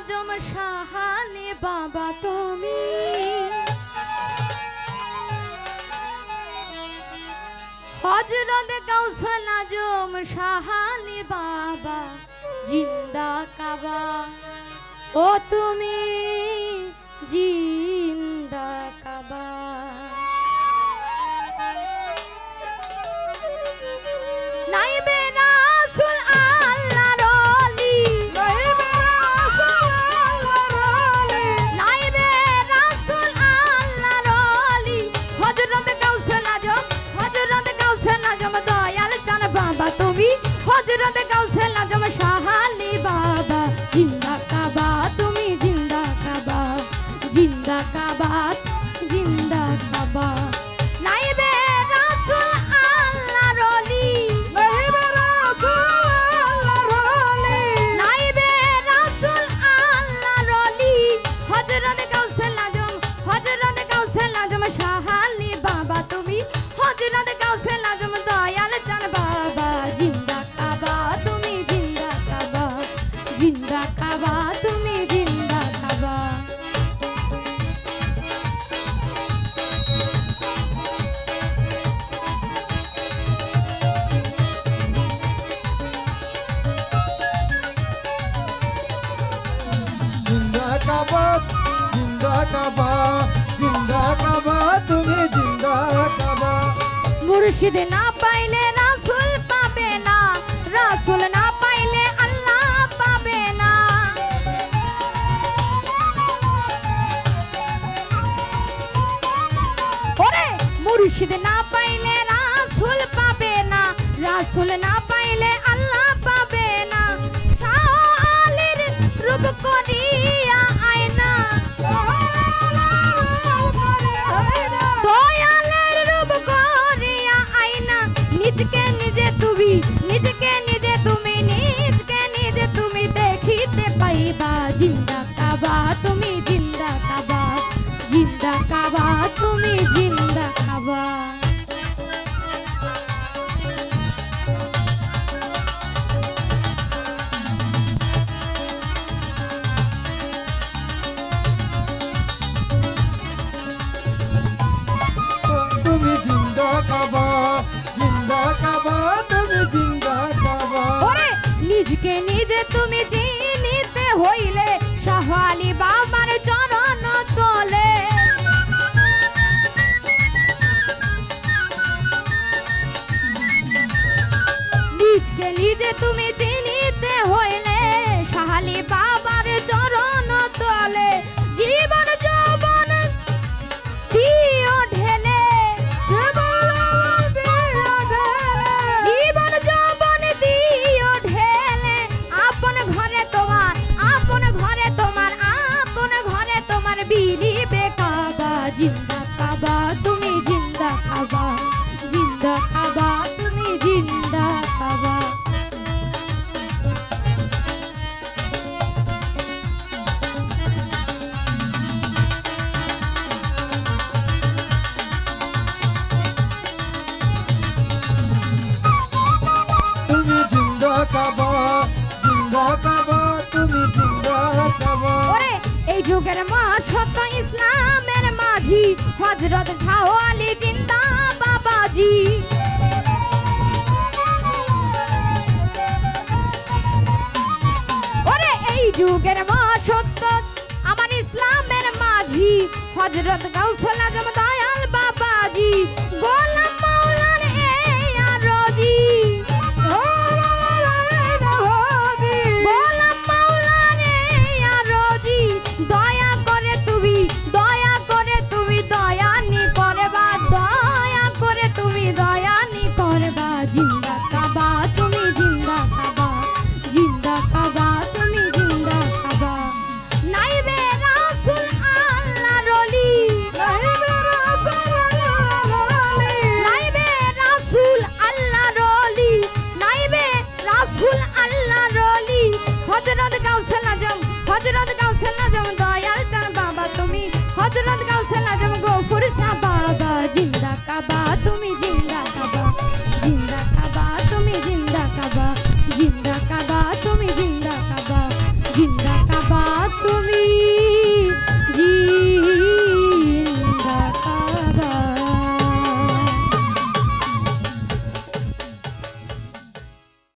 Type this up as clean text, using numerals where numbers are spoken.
আজম শাহালি বাবা তুমি হযরত গাউসুল আজম শাহালি বাবা জিন্দা কাবা ও তুমি জিন্দা কাবা নাইবে রাসূল আল্লাহর ওলি নাইবে রাসূল আল্লাহর ওলি হযরত গাউসুল আজম দয়াল চান বাবা তুমি হযরত গাউসুল আজম শাহালি বাবা জিন্দা কাবা তুমি জিন্দা কাবা জিন্দা কাবা জিন্দা কাবা নাইবে রাসূল আল্লাহর ওলি নাইবে রাসূল আল্লাহর ওলি হযরত গাউসুল আজম শাহালি বাবা তুমি হযরত গাউসুল আজম দয়াল চান বাবা জিন্দা কাবা তুমি জিন্দা কাবা জিন্দা কাবা তুমি জিন্দা কাবা জিন্দা কাবা জিন্দা কাবা জিন্দা কাবা তুমি জিন্দা কাবা মুর্শিদ না পাইলে রাসূল পাবে না রাসূল না পাইলে আল্লাহ পাবে না ওরে মুর্শিদ না পাইলে রাসূল পাবে না রাসূল না পাইলে আল্লাহ পাবে না শাহ আলীর রূপ করিয়া আয়না দয়ালের রূপ করিয়া আয়না নিজকে নিজে তুমি নিজকে নিজে তুমি নিজকে নিজে তুমি দেখিতে পাইবা জিন্দা কাবা তুমি জিন্দা কাবা জিন্দা কাবা তুমি জিন্দা কাবা তুমি জিন্দা কাবা জিন্দা কাবা তুমি জিন্দা কাবা ওরে নিজকে নিজে তুমি চিনিতে হইলে শাহ আলী বাবার চরণ তলে নিজকে নিজে তুমি চিনিতে হইলে শাহ আলী বাবার চরণ তলে জীবন যৌবন দিও ঢেলে জীবন যৌবন দিও ঢেলে আপন ঘরে তোমার আপন ঘরে তোমার আপন ঘরে তোমার বিলিবে কাবা জিন্দা কাবা তুমি জিন্দা কাবা জিন্দা কাবা তুমি জিন্দা কাবা তুমি জিন্দা কাবা জিন্দা কাবা তুমি জিন্দা কাবা ওরে এই যুগের মা সত্য ইসলামের মাঝি হযরত শাহ আলী জিন্দা বাবাজি ওরে এই যুগের মা সত্য আমার ইসলামের মাঝি হযরত গাউসুল আজম দয়াল বাবাজি গোলাম মাওলার এই আরজি গোলাম মাওলার এই আরজি দয়া করে তুমি দয়ানি করবা দয়া করে তুমি দয়ানি করবা জিন্দা কাবা তুমি জিন্দা কাবা জিন্দা কাবা তুমি জিন্দা কাবা নাইবে রাসূল আল্লাহর ওলি নাইবে রাসূল আল্লাহর ওলি নাইবে রাসূল আল্লাহর ওলি হযরত গাউসুল আজম দয়াল চান বাবা তুমি হযরত গাউসুল আজম গফুর শাহ বাবা জিন্দা কাবা